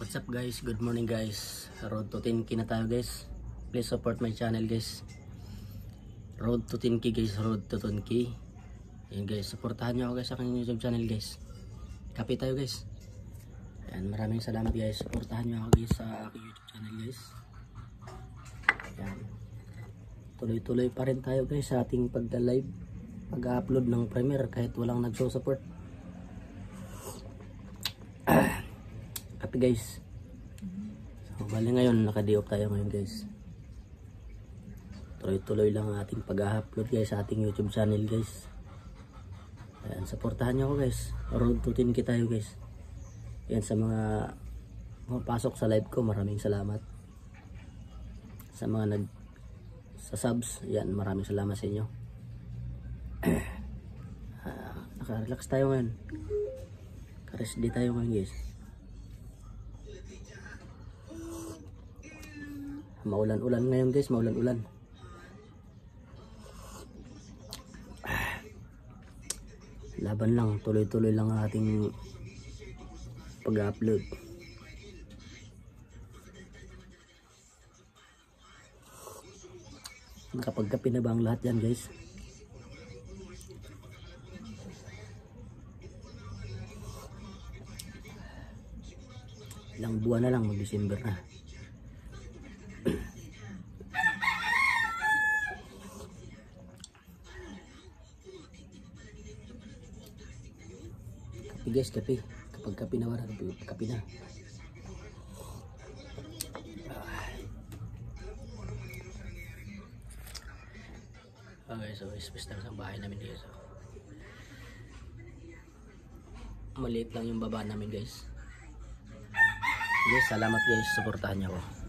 What's up guys? Good morning guys. Road to 10k na tayo guys. Please support my channel guys. Road to 10k guys. Road to 10k. Ayan guys. Supportahan nyo ako guys sa aking YouTube channel guys. Kape tayo guys. Ayan, maraming salamat guys. Supportahan nyo ako guys sa aking YouTube channel guys. Ayan. Tuloy-tuloy pa rin tayo guys sa ating pagda-live. Pag-upload ng Premiere kahit walang nagso-support. Kape guys. So, bali ngayon naka-day off tayo ngayon guys. Tuloy-tuloy lang ang ating pag-upload guys sa ating YouTube channel guys. Ayan, supportahan nyo ako guys. Road to 10k tayo guys. Ayan, sa mga pumapasok sa live ko, maraming salamat. Sa mga sa subs, ayan, maraming salamat sa inyo. Naka-relax tayo ngayon. Naka-rest day tayo ngayon guys. Maulan-ulan ngayon guys, maulan-ulan. Laban lang, tuloy-tuloy lang ang ating pag-upload. Nakapagkape na ba ang lahat yan guys? Ilang buwan na lang, mag-December na. Kape guys, kape. Kapag kape na wala, kape na. Okay, so space lang sa bahay namin guys. Maliit lang yung baba namin guys. Guys, salamat guys, suportahan niyo ako.